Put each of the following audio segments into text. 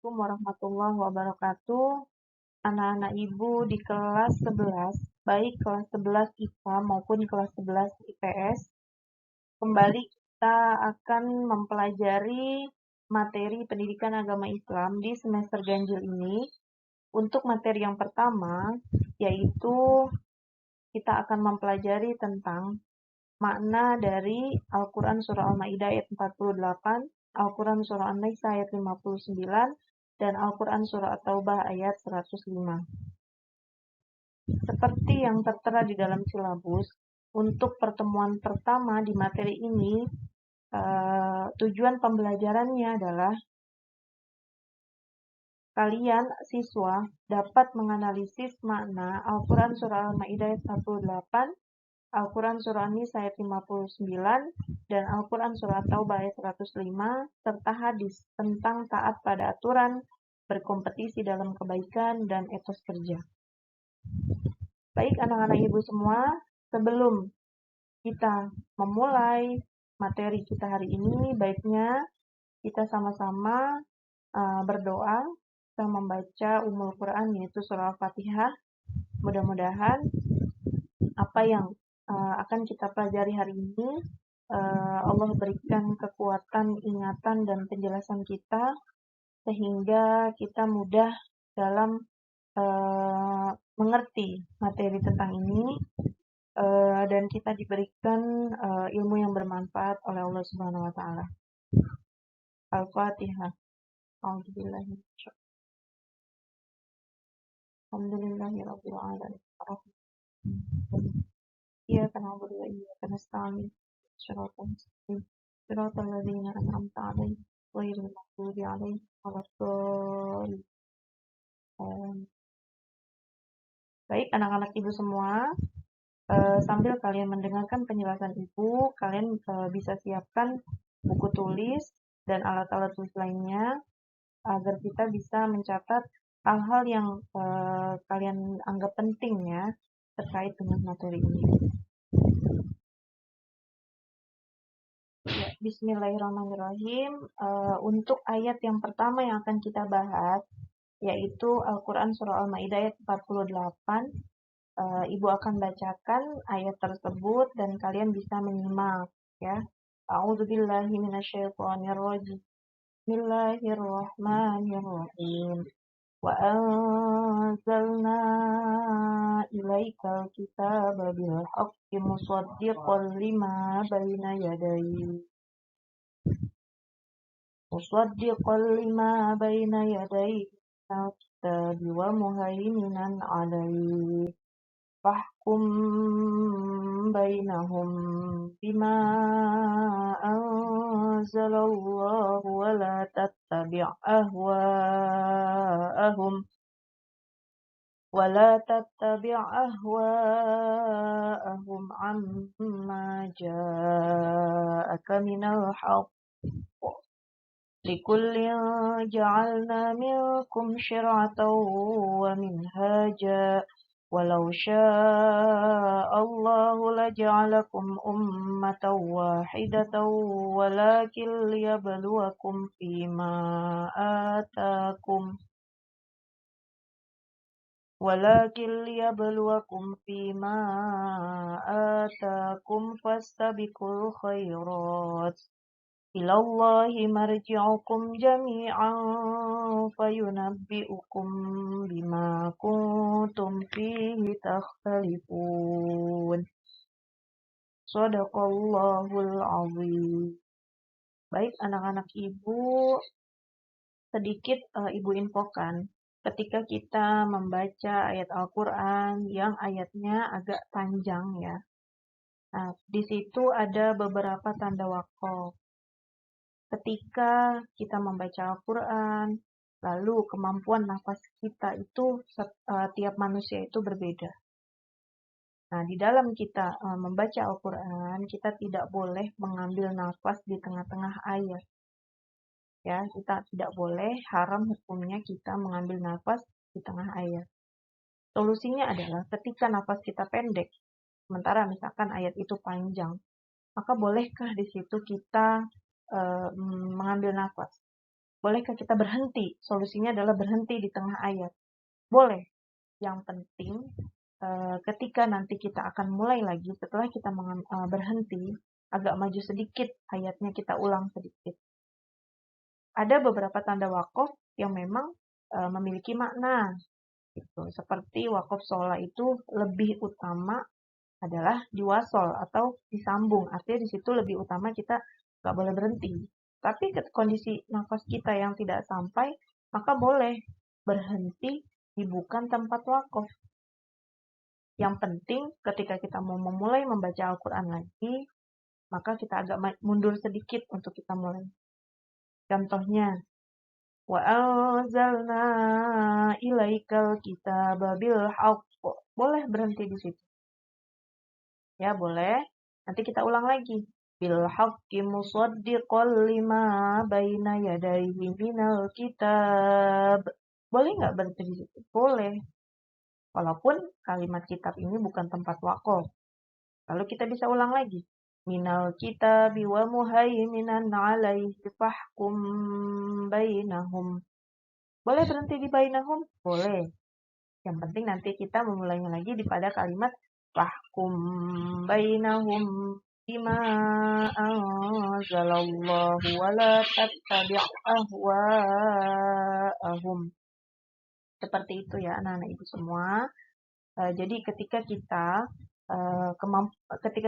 Assalamualaikum warahmatullahi wabarakatuh. Anak-anak Ibu di kelas 11, baik kelas 11 IPA maupun kelas 11 IPS, kembali kita akan mempelajari materi pendidikan agama Islam di semester ganjil ini. Untuk materi yang pertama, yaitu kita akan mempelajari tentang makna dari Al-Quran Surah Al-Ma'idah ayat 48, Al-Quran Surah An-Nisa ayat 59, dan Al-Quran Surah At-Taubah ayat 105. Seperti yang tertera di dalam silabus, untuk pertemuan pertama di materi ini, tujuan pembelajarannya adalah kalian siswa dapat menganalisis makna Al-Quran Surah Al-Ma'idah ayat 48, Al-Quran Surah An-Nisa ayat 59, dan Al-Quran Surah At-Taubah ayat 105, serta hadis tentang taat pada aturan, berkompetisi dalam kebaikan, dan etos kerja. Baik anak-anak Ibu semua, sebelum kita memulai materi kita hari ini, baiknya kita sama-sama berdoa, kita membaca Ummul Quran yaitu surah Al-Fatihah. Mudah-mudahan apa yang akan kita pelajari hari ini Allah berikan kekuatan, ingatan, dan penjelasan kita sehingga kita mudah dalam mengerti materi tentang ini dan kita diberikan ilmu yang bermanfaat oleh Allah Subhanahu wa taala. Al-Fatihah. A'udzubillahi Alhamdulillahirabbil alamin. Iyyaka na'budu wa iyyaka nasta'in. Shiratal mustaqim. Shiratal ladzina an'amta 'alaihim ghairil maghdubi 'alaihim waladdallin. Baik anak-anak Ibu semua, sambil kalian mendengarkan penjelasan Ibu, kalian bisa siapkan buku tulis dan alat-alat tulis lainnya agar kita bisa mencatat hal-hal yang kalian anggap penting ya terkait dengan materi ini. Ya, Bismillahirrahmanirrahim. Untuk ayat yang pertama yang akan kita bahas yaitu Al-Quran Surah Al-Ma'idah ayat 48. Ibu akan bacakan ayat tersebut dan kalian bisa menyimak ya. A'udzubillahi minasyaitonirrajim. Bismillahirrahmanirrahim. Wa anzalna ilaikal kitaba bil haqqi musaddiqan lima baina yadayhi. Musaddiqan lima baina yadayhi minal kitabi wa muhaiminan 'alaihi. Fahkum bainahum bima anzalallahu wa la tattabi' ahwa'ahum amma ja'aka minal haqq. Likullin ja'alna minkum syir'atan wa minhaja. Walau sya'allahu laja'alakum ummatan wahidatan walakin liyabluwakum fima atakum fastabiqul khairat. Ilallahi marji'ukum jami'an fayunabbi'ukum bima kuntum fihi takhtalifun. Shadaqallahul azim. Baik anak-anak Ibu, sedikit Ibu infokan ketika kita membaca ayat Al-Quran yang ayatnya agak panjang ya. Nah, di situ ada beberapa tanda waqaf. Ketika kita membaca Al-Quran, lalu kemampuan nafas kita itu tiap manusia itu berbeda. Nah, di dalam kita membaca Al-Quran, kita tidak boleh mengambil nafas di tengah-tengah ayat. Ya, kita tidak boleh, haram hukumnya kita mengambil nafas di tengah ayat. Solusinya adalah ketika nafas kita pendek, sementara misalkan ayat itu panjang, maka bolehkah di situ kita mengambil nafas? Bolehkah kita berhenti? Solusinya adalah berhenti di tengah ayat. Boleh. Yang penting ketika nanti kita akan mulai lagi, setelah kita berhenti, agak maju sedikit ayatnya, kita ulang sedikit. Ada beberapa tanda wakaf yang memang memiliki makna. Gitu. Seperti wakaf sholat itu lebih utama adalah diwasol atau disambung. Artinya di situ lebih utama kita nggak boleh berhenti. Tapi kondisi nafas kita yang tidak sampai, maka boleh berhenti di bukan tempat wakaf. Yang penting ketika kita mau memulai membaca Al-Quran lagi, maka kita agak mundur sedikit untuk kita mulai. Contohnya, wa anzalna ilaikal kitaba bil haqq. Boleh berhenti di situ. Ya, boleh. Nanti kita ulang lagi. Bil haqqi musaddiqan lima baina yadayhi minal kitab. Boleh nggak berhenti di situ? Boleh. Walaupun kalimat kitab ini bukan tempat wakaf. Lalu kita bisa ulang lagi. Minal kitabi wa muhaiminan alaihi fahkum bainahum. Boleh berhenti di bainahum? Boleh. Yang penting nanti kita memulainya lagi pada kalimat fahkum bainahum bima anzalallahu wa la tattabi' ahwa'ahum. Seperti itu ya anak-anak ibu semua. Jadi ketika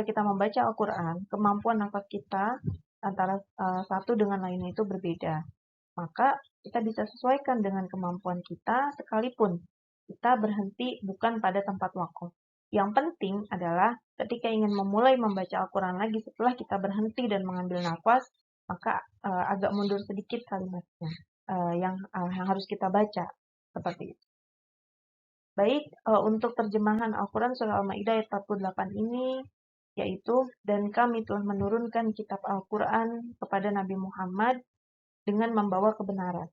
kita membaca Al-Quran, kemampuan nafas kita antara satu dengan lainnya itu berbeda. Maka kita bisa sesuaikan dengan kemampuan kita sekalipun kita berhenti bukan pada tempat wakaf. Yang penting adalah ketika ingin memulai membaca Al-Quran lagi setelah kita berhenti dan mengambil nafas, maka agak mundur sedikit kalimatnya yang harus kita baca. Seperti itu. Baik, untuk terjemahan Al-Quran Surah Al-Ma'idah ayat 48 ini, yaitu, dan kami telah menurunkan kitab Al-Quran kepada Nabi Muhammad dengan membawa kebenaran.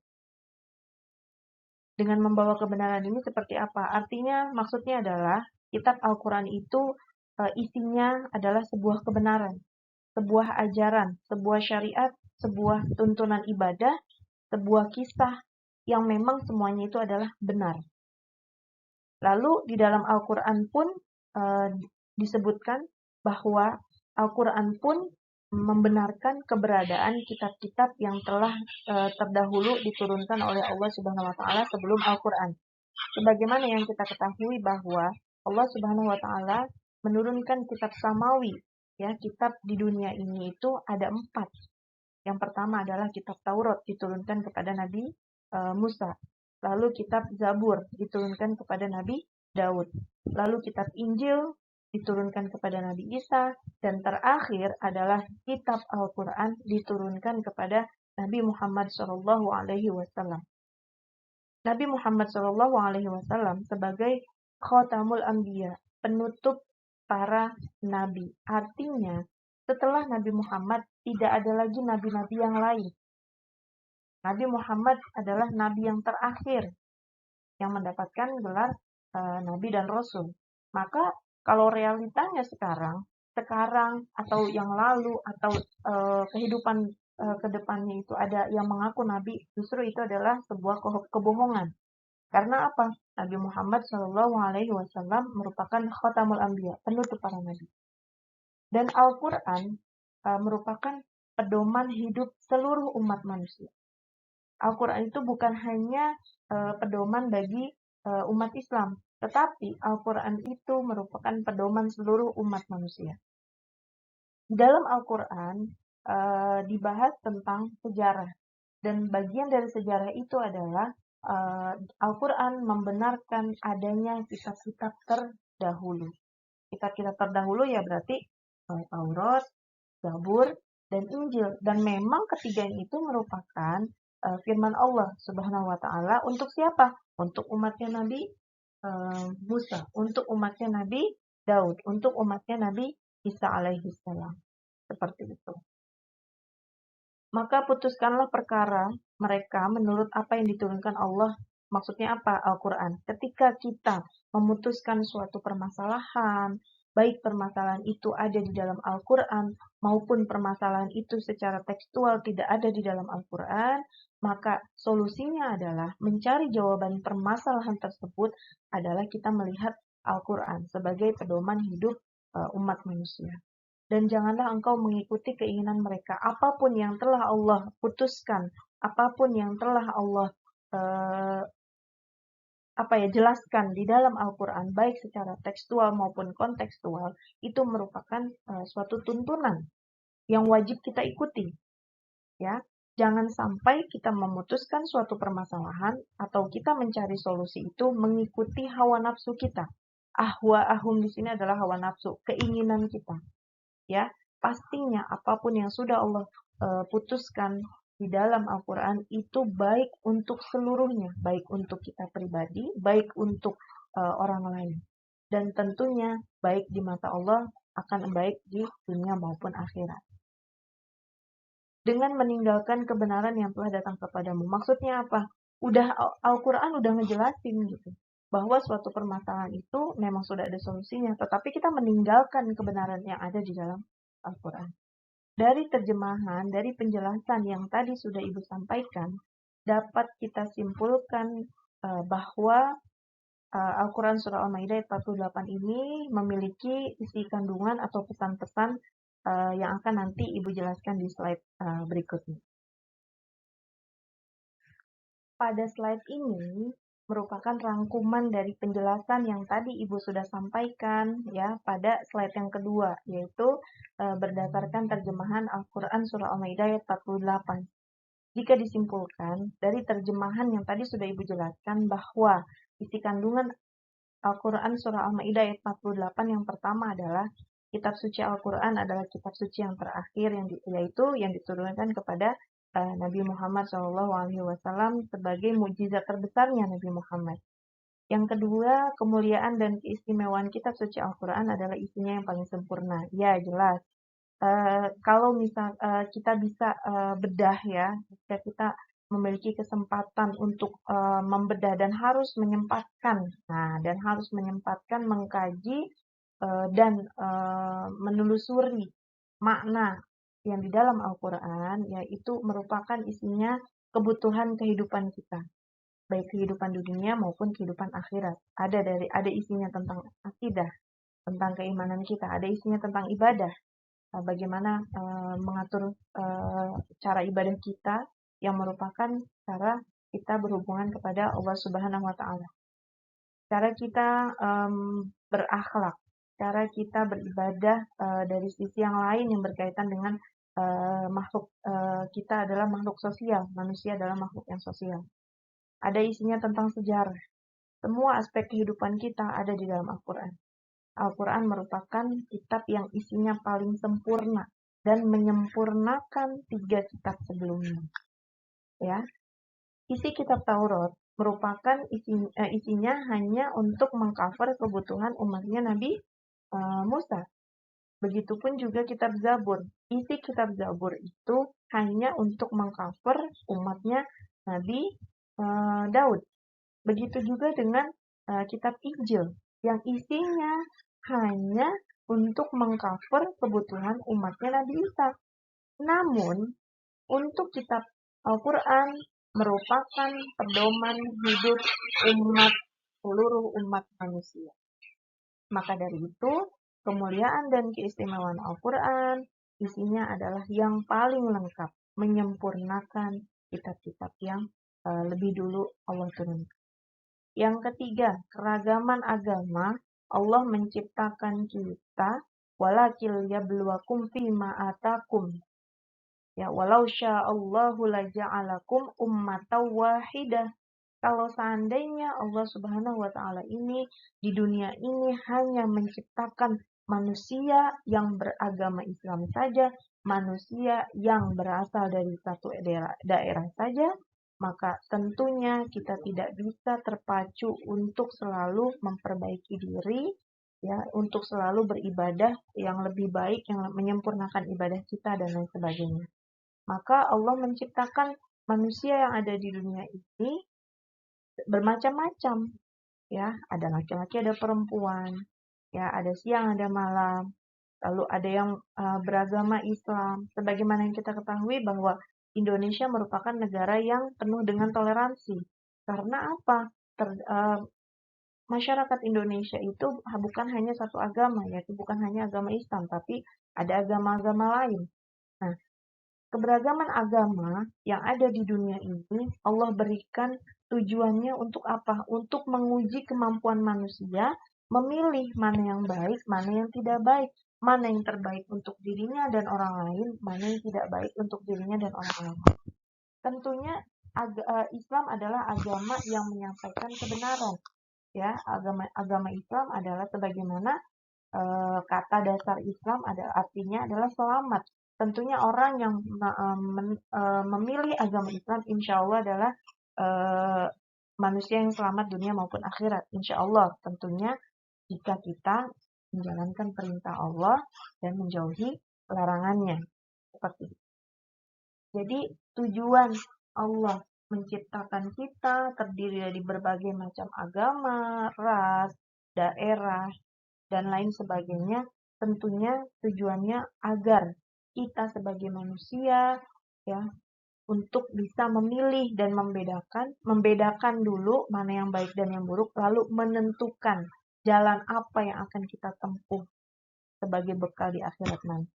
Dengan membawa kebenaran ini seperti apa? Artinya, maksudnya adalah, kitab Al-Quran itu isinya adalah sebuah kebenaran, sebuah ajaran, sebuah syariat, sebuah tuntunan ibadah, sebuah kisah yang memang semuanya itu adalah benar. Lalu di dalam Al-Quran pun disebutkan bahwa Al-Quran pun membenarkan keberadaan kitab-kitab yang telah terdahulu diturunkan oleh Allah Subhanahu wa taala sebelum Al-Quran. Sebagaimana yang kita ketahui bahwa Allah Subhanahu wa taala menurunkan kitab samawi, ya, kitab di dunia ini itu ada 4. Yang pertama adalah kitab Taurat diturunkan kepada Nabi Musa. Lalu kitab Zabur diturunkan kepada Nabi Daud. Lalu kitab Injil diturunkan kepada Nabi Isa. Dan terakhir adalah kitab Al-Quran diturunkan kepada Nabi Muhammad SAW. Nabi Muhammad SAW sebagai Khatamul Anbiya, penutup para nabi. Artinya, setelah Nabi Muhammad tidak ada lagi nabi-nabi yang lain. Nabi Muhammad adalah nabi yang terakhir yang mendapatkan gelar nabi dan rasul. Maka kalau realitanya sekarang atau yang lalu atau kehidupan kedepannya itu ada yang mengaku nabi, justru itu adalah sebuah kebohongan. Karena apa? Nabi Muhammad SAW merupakan Khatamul Anbiya, penutup para nabi. Dan Al-Quran merupakan pedoman hidup seluruh umat manusia. Al-Quran itu bukan hanya pedoman bagi umat Islam, tetapi Al-Quran itu merupakan pedoman seluruh umat manusia. Di dalam Al-Quran dibahas tentang sejarah, dan bagian dari sejarah itu adalah Al-Quran membenarkan adanya kitab-kitab terdahulu. Kitab-kitab terdahulu ya berarti Taurat, Zabur, dan Injil. Dan memang ketiganya itu merupakan firman Allah Subhanahu wa taala untuk siapa? Untuk umatnya Nabi Musa, untuk umatnya Nabi Daud, untuk umatnya Nabi Isa alaihi salam. Seperti itu. Maka putuskanlah perkara mereka menurut apa yang diturunkan Allah. Maksudnya apa? Al-Quran. Ketika kita memutuskan suatu permasalahan, baik permasalahan itu ada di dalam Al-Quran maupun permasalahan itu secara tekstual tidak ada di dalam Al-Quran, maka solusinya adalah mencari jawaban permasalahan tersebut adalah kita melihat Al-Quran sebagai pedoman hidup umat manusia. Dan janganlah engkau mengikuti keinginan mereka. Apapun yang telah Allah putuskan, apapun yang telah Allah jelaskan di dalam Al-Quran, baik secara tekstual maupun kontekstual, itu merupakan suatu tuntunan yang wajib kita ikuti. Ya, jangan sampai kita memutuskan suatu permasalahan atau kita mencari solusi itu mengikuti hawa nafsu kita. Ahum di sini adalah hawa nafsu, keinginan kita. Ya, pastinya apapun yang sudah Allah putuskan di dalam Al-Quran itu baik untuk seluruhnya, baik untuk kita pribadi, baik untuk orang lain. Dan tentunya baik di mata Allah akan baik di dunia maupun akhirat. Dengan meninggalkan kebenaran yang telah datang kepadamu. Maksudnya apa? Al-Quran udah ngejelasin gitu. Bahwa suatu permasalahan itu memang sudah ada solusinya. Tetapi kita meninggalkan kebenaran yang ada di dalam Al-Quran. Dari terjemahan, dari penjelasan yang tadi sudah Ibu sampaikan, dapat kita simpulkan bahwa Al-Quran Surah Al-Ma'idah 48 ini memiliki isi kandungan atau pesan-pesan yang akan nanti Ibu jelaskan di slide berikutnya. Pada slide ini merupakan rangkuman dari penjelasan yang tadi Ibu sudah sampaikan ya pada slide yang kedua, yaitu berdasarkan terjemahan Al-Quran Surah Al-Ma'idah 48. Jika disimpulkan dari terjemahan yang tadi sudah Ibu jelaskan bahwa isi kandungan Al-Quran Surah Al-Ma'idah ayat 48 yang pertama adalah kitab suci Al-Quran adalah kitab suci yang terakhir yaitu yang diturunkan kepada Nabi Muhammad SAW sebagai mukjizat terbesarnya Nabi Muhammad. Yang kedua, kemuliaan dan keistimewaan kitab suci Al-Quran adalah isinya yang paling sempurna. Ya, jelas. Kalau misal kita bisa bedah ya, jika kita memiliki kesempatan untuk membedah dan harus menyempatkan, dan harus menyempatkan mengkaji dan menelusuri makna yang di dalam Al-Quran, yaitu merupakan isinya kebutuhan kehidupan kita, baik kehidupan dunia maupun kehidupan akhirat. Ada isinya tentang akidah, tentang keimanan kita, ada isinya tentang ibadah, bagaimana mengatur cara ibadah kita yang merupakan cara kita berhubungan kepada Allah Subhanahu wa Ta'ala. Cara kita berakhlak, cara kita beribadah dari sisi yang lain yang berkaitan dengan makhluk kita adalah makhluk sosial, manusia adalah makhluk yang sosial. Ada isinya tentang sejarah. Semua aspek kehidupan kita ada di dalam Al-Quran. Al-Quran merupakan kitab yang isinya paling sempurna dan menyempurnakan 3 kitab sebelumnya. Ya, isi kitab Taurat merupakan isinya hanya untuk mengcover kebutuhan umatnya Nabi Musa. Begitupun juga kitab Zabur. Isi kitab Zabur itu hanya untuk mengcover umatnya Nabi Daud. Begitu juga dengan kitab Injil yang isinya hanya untuk mengcover kebutuhan umatnya Nabi Isa. Namun, untuk kitab Al-Quran merupakan pedoman hidup seluruh umat manusia. Maka dari itu, kemuliaan dan keistimewaan Al-Quran isinya adalah yang paling lengkap, menyempurnakan kitab-kitab yang lebih dulu Allah turunkan. Yang ketiga, keragaman agama. Allah menciptakan kita, walakil yabluwakum fima atakum. Ya, walau sya'allahu laja'alakum ummatan wahidah. Kalau seandainya Allah Subhanahu wa Ta'ala ini di dunia ini hanya menciptakan manusia yang beragama Islam saja, manusia yang berasal dari satu daerah saja, maka tentunya kita tidak bisa terpacu untuk selalu memperbaiki diri, ya, untuk selalu beribadah yang lebih baik, yang menyempurnakan ibadah kita dan lain sebagainya. Maka Allah menciptakan manusia yang ada di dunia ini bermacam-macam, ya, ada laki-laki, ada perempuan, ya, ada siang, ada malam, lalu ada yang beragama Islam. Sebagaimana yang kita ketahui bahwa Indonesia merupakan negara yang penuh dengan toleransi. Karena apa? Masyarakat Indonesia itu bukan hanya satu agama, yaitu bukan hanya agama Islam, tapi ada agama-agama lain. Nah, keberagaman agama yang ada di dunia ini, Allah berikan tujuannya untuk apa? Untuk menguji kemampuan manusia, memilih mana yang baik, mana yang tidak baik, mana yang terbaik untuk dirinya dan orang lain, mana yang tidak baik untuk dirinya dan orang lain. Tentunya Islam adalah agama yang menyampaikan kebenaran. Ya, agama Islam adalah sebagaimana kata dasar Islam artinya adalah selamat. Tentunya orang yang memilih agama Islam insya Allah adalah manusia yang selamat dunia maupun akhirat. Insya Allah tentunya jika kita menjalankan perintah Allah dan menjauhi larangannya. Seperti itu. Jadi tujuan Allah menciptakan kita terdiri dari berbagai macam agama, ras, daerah, dan lain sebagainya. Tentunya tujuannya agar kita sebagai manusia ya untuk bisa memilih dan membedakan dulu mana yang baik dan yang buruk, lalu menentukan jalan apa yang akan kita tempuh sebagai bekal di akhirat nanti.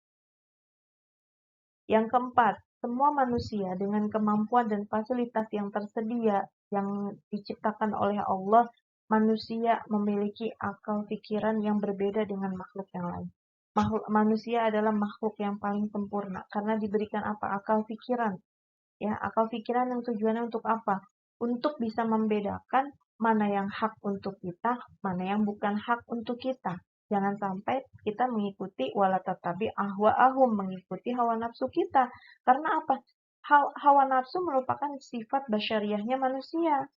Yang keempat, semua manusia dengan kemampuan dan fasilitas yang tersedia yang diciptakan oleh Allah, manusia memiliki akal pikiran yang berbeda dengan makhluk yang lain. Manusia adalah makhluk yang paling sempurna karena diberikan apa? Akal pikiran. Ya, akal pikiran yang tujuannya untuk apa? Untuk bisa membedakan mana yang hak untuk kita, mana yang bukan hak untuk kita. Jangan sampai kita mengikuti wala tatabi ahwa'ahum, mengikuti hawa nafsu kita. Karena apa? Hawa nafsu merupakan sifat basyariahnya manusia.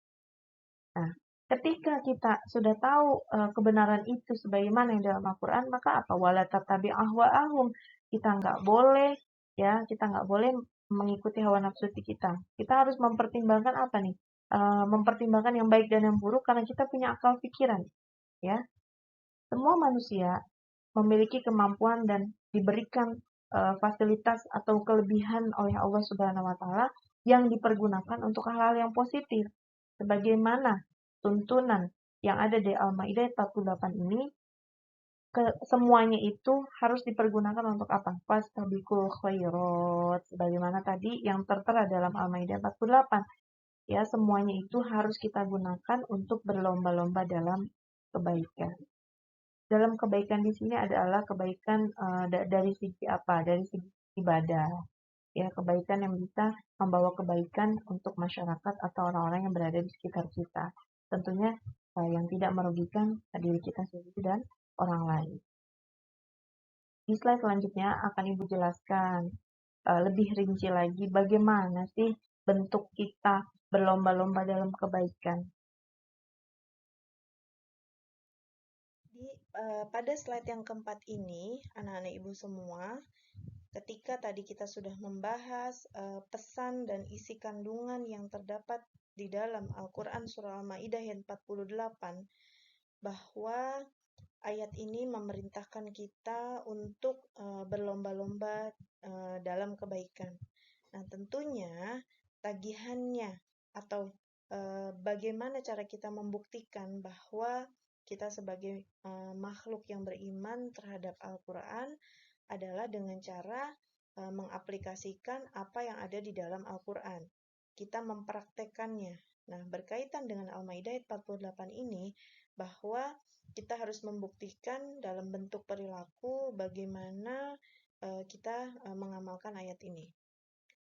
Nah, ketika kita sudah tahu kebenaran itu sebagaimana yang dalam Al-Quran, maka apa? Wala tatabi ahwa'ahum. Kita nggak boleh, ya, kita nggak boleh mengikuti hawa nafsu kita. Kita harus mempertimbangkan apa nih? Mempertimbangkan yang baik dan yang buruk karena kita punya akal pikiran, ya. Semua manusia memiliki kemampuan dan diberikan fasilitas atau kelebihan oleh Allah Subhanahu wa taala yang dipergunakan untuk hal-hal yang positif. Sebagaimana tuntunan yang ada di Al-Maidah 48 ini, semuanya itu harus dipergunakan untuk apa? Fastabiqul khairat. Sebagaimana tadi yang tertera dalam Al-Maidah 48. Ya, semuanya itu harus kita gunakan untuk berlomba-lomba dalam kebaikan. Dalam kebaikan di sini adalah kebaikan dari segi apa? Dari segi ibadah. Ya, kebaikan yang bisa membawa kebaikan untuk masyarakat atau orang-orang yang berada di sekitar kita. Tentunya yang tidak merugikan diri kita sendiri dan orang lain. Di slide selanjutnya akan Ibu jelaskan lebih rinci lagi bagaimana sih bentuk kita berlomba-lomba dalam kebaikan. Pada slide yang keempat ini, anak-anak ibu semua, ketika tadi kita sudah membahas pesan dan isi kandungan yang terdapat di dalam Al-Quran Surah Al-Ma'idah ayat 48, bahwa ayat ini memerintahkan kita untuk berlomba-lomba dalam kebaikan. Nah, tentunya tagihannya atau bagaimana cara kita membuktikan bahwa kita sebagai makhluk yang beriman terhadap Al-Quran adalah dengan cara mengaplikasikan apa yang ada di dalam Al-Quran. Kita mempraktekkannya. Nah, berkaitan dengan Al-Maidah 48 ini, bahwa kita harus membuktikan dalam bentuk perilaku bagaimana kita mengamalkan ayat ini.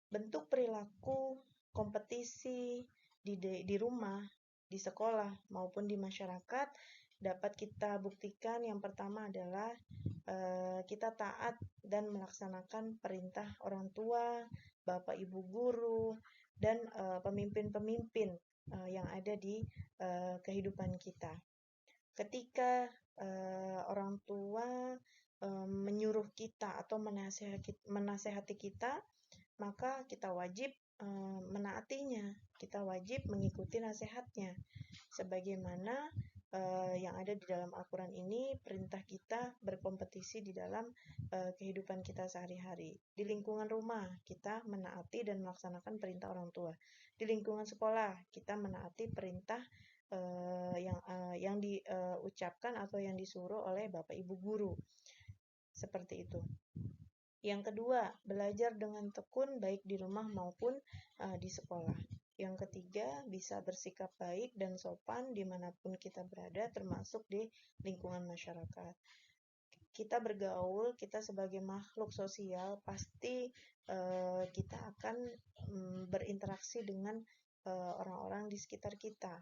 Bentuk perilaku kompetisi di rumah, di sekolah, maupun di masyarakat dapat kita buktikan. Yang pertama adalah kita taat dan melaksanakan perintah orang tua, bapak ibu guru, dan pemimpin-pemimpin yang ada di kehidupan kita. Ketika orang tua menyuruh kita atau menasehati kita, maka kita wajib menaatinya, kita wajib mengikuti nasihatnya. Sebagaimana yang ada di dalam Al-Quran ini perintah kita berkompetisi di dalam kehidupan kita sehari-hari. Di lingkungan rumah, kita menaati dan melaksanakan perintah orang tua. Di lingkungan sekolah, kita menaati perintah yang diucapkan atau yang disuruh oleh Bapak Ibu guru. Seperti itu. Yang kedua, belajar dengan tekun baik di rumah maupun di sekolah. Yang ketiga, bisa bersikap baik dan sopan dimanapun kita berada, termasuk di lingkungan masyarakat. Kita bergaul, kita sebagai makhluk sosial, pasti kita akan berinteraksi dengan orang-orang di sekitar kita,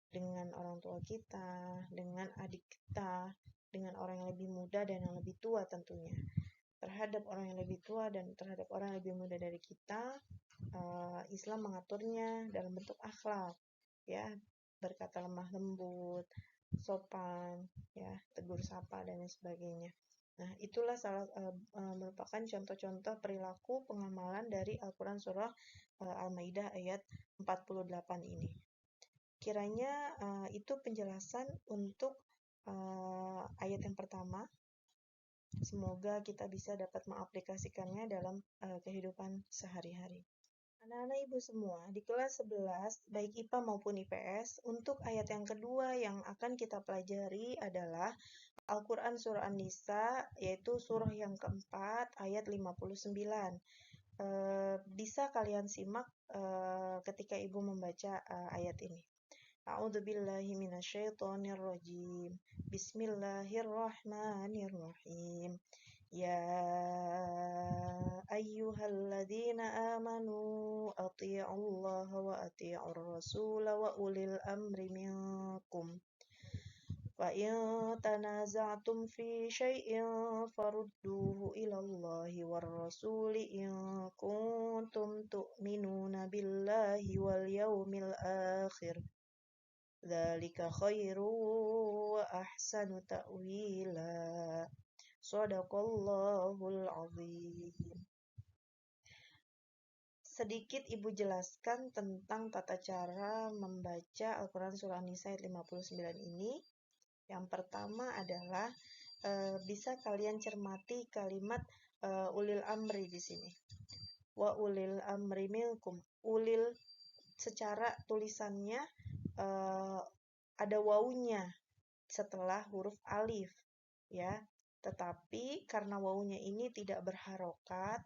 dengan orang tua kita, dengan adik kita, dengan orang yang lebih muda dan yang lebih tua tentunya. Terhadap orang yang lebih tua dan terhadap orang yang lebih muda dari kita, Islam mengaturnya dalam bentuk akhlak, ya, berkata lemah lembut, sopan, ya, tegur sapa dan lain sebagainya. Nah, itulah merupakan contoh-contoh perilaku pengamalan dari Al-Quran Surah Al-Maidah ayat 48 ini. Kiranya itu penjelasan untuk ayat yang pertama. Semoga kita bisa dapat mengaplikasikannya dalam kehidupan sehari-hari. Anak-anak ibu semua, di kelas 11, baik IPA maupun IPS, untuk ayat yang kedua yang akan kita pelajari adalah Al-Quran Surah An-Nisa, yaitu surah yang keempat, ayat 59. Bisa kalian simak ketika ibu membaca ayat ini. A'udzubillahi minasyaitonirrajim. Bismillahirrahmanirrahim. Ya ayyuhalladzina amanu athi'ullaha wa athi'ur rasula wa ulil amri minkum. Wa in tanaza'tum fi syai'in farudduhu ilallahi war rasuli in kuntum tu'minuna billahi wal yawmil akhir. Dzalika khairu wa ahsanu ta'wila. Shadaqallahul azim. Sedikit Ibu jelaskan tentang tata cara membaca Al-Quran Surah An-Nisa ayat 59 ini. Yang pertama adalah bisa kalian cermati kalimat ulil amri di sini. Wa ulil amri minkum. Ulil secara tulisannya ada wawunya setelah huruf alif, ya. Tetapi karena wawunya ini tidak berharokat,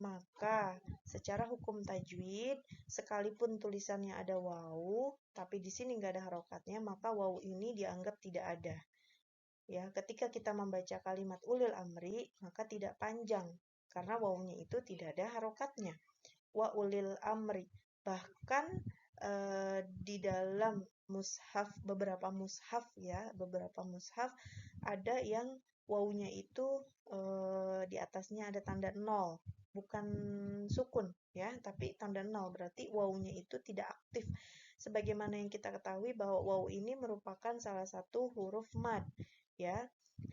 maka secara hukum tajwid, sekalipun tulisannya ada wawu, tapi di sini nggak ada harokatnya, maka wawu ini dianggap tidak ada. Ya, ketika kita membaca kalimat ulil amri, maka tidak panjang, karena wawunya itu tidak ada harokatnya. Wa ulil amri. Bahkan di dalam mushaf, beberapa mushaf ada yang wawunya itu di atasnya ada tanda 0, bukan sukun ya, tapi tanda 0, berarti wawunya itu tidak aktif. Sebagaimana yang kita ketahui bahwa wawu ini merupakan salah satu huruf mad, ya,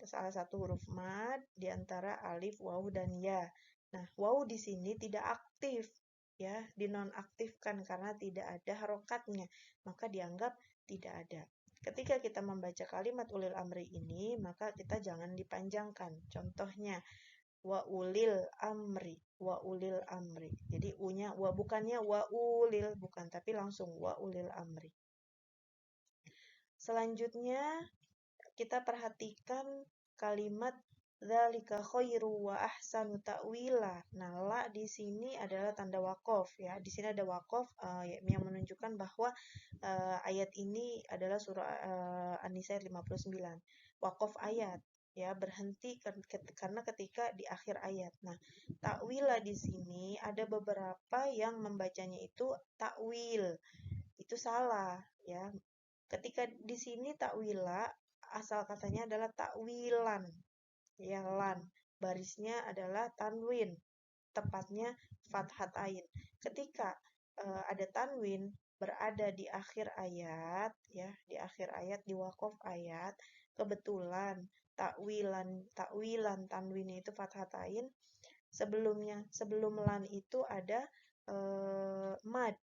salah satu huruf mad di antara alif, wawu dan ya. Nah, wawu di sini tidak aktif, ya, dinonaktifkan karena tidak ada harokatnya, maka dianggap tidak ada. Ketika kita membaca kalimat ulil amri ini, maka kita jangan dipanjangkan. Contohnya, wa ulil amri, wa ulil amri. Jadi u-nya wa, bukannya wa ulil, bukan, tapi langsung wa ulil amri. Selanjutnya kita perhatikan kalimat dzalika khairu wa ahsanu ta'wila. Nah, la di sini adalah tanda waqaf ya. Di sini ada waqaf yang menunjukkan bahwa ayat ini adalah surah An-Nisa 59. Waqaf ayat ya, berhenti karena ketika di akhir ayat. Nah, ta'wila di sini ada beberapa yang membacanya itu ta'wil. Itu salah ya. Ketika di sini ta'wila, asal katanya adalah ta'wilan. Ya, lan. Barisnya adalah tanwin. Tepatnya fathat ain. Ketika ada tanwin berada di akhir ayat, ya, di akhir ayat, di waqaf ayat, kebetulan takwilan tanwinnya itu fathat ain. Sebelum lan itu ada mad,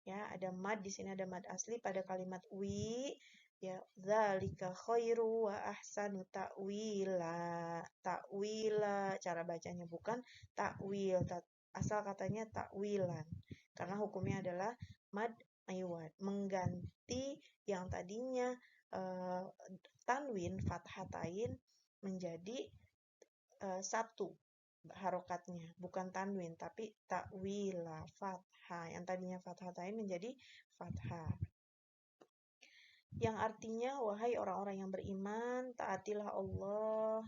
ya, ada mad. Di sini ada mad asli pada kalimat wi, Ya, dzalika khairu wa ahsanu ta'wila. Ta'wila cara bacanya bukan takwil. Asal katanya takwilan. Karena hukumnya adalah mad iwad, mengganti yang tadinya eh, tanwin fathatain menjadi satu harokatnya, bukan tanwin tapi takwila fathah. Yang tadinya fathatain menjadi fathah. Yang artinya, wahai orang-orang yang beriman, taatilah Allah,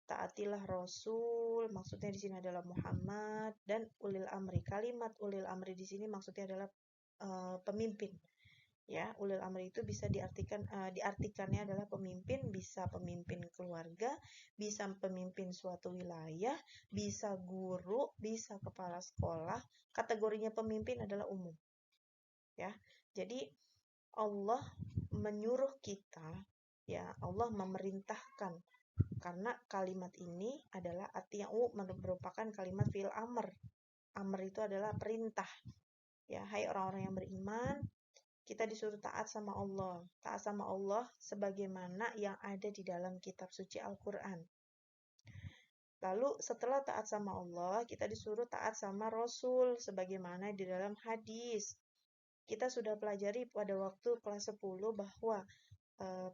taatilah Rasul, maksudnya di sini adalah Muhammad, dan ulil amri. Kalimat ulil amri di sini maksudnya adalah pemimpin. Ya, ulil amri itu bisa diartikannya adalah pemimpin, bisa pemimpin keluarga, bisa pemimpin suatu wilayah, bisa guru, bisa kepala sekolah. Kategorinya pemimpin adalah umum. Ya, jadi Allah menyuruh kita, ya Allah memerintahkan, karena kalimat ini adalah ati'u merupakan kalimat fi'il amr. Amr itu adalah perintah. Ya, hai orang-orang yang beriman, kita disuruh taat sama Allah. Taat sama Allah sebagaimana yang ada di dalam kitab suci Al-Qur'an. Lalu setelah taat sama Allah, kita disuruh taat sama Rasul sebagaimana di dalam hadis. Kita sudah pelajari pada waktu kelas 10 bahwa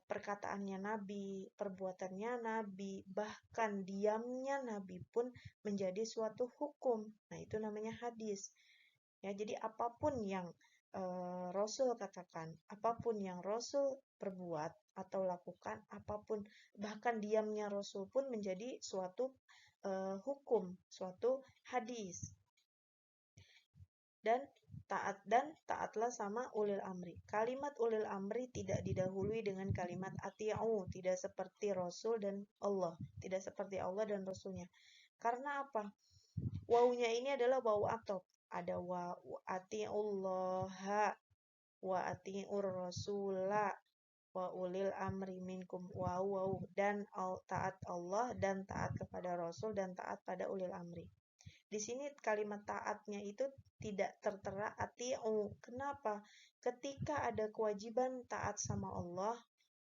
perkataannya Nabi, perbuatannya Nabi, bahkan diamnya Nabi pun menjadi suatu hukum. Nah, itu namanya hadis. Ya, jadi apapun yang Rasul katakan, apapun yang Rasul perbuat atau lakukan, apapun, bahkan diamnya Rasul pun menjadi suatu hukum, suatu hadis. Dan taatlah sama ulil amri. Kalimat ulil amri tidak didahului dengan kalimat ati'u, tidak seperti Rasul dan Allah, tidak seperti Allah dan Rasulnya. Karena apa? Wawunya ini adalah wawu atop. Ada wa ati'ullaha wa ati'ur rasula wa ulil amri minkum wawu dan taat Allah dan taat kepada Rasul dan taat pada ulil amri. Di sini kalimat taatnya itu tidak tertera ati'u. Kenapa? Ketika ada kewajiban taat sama Allah,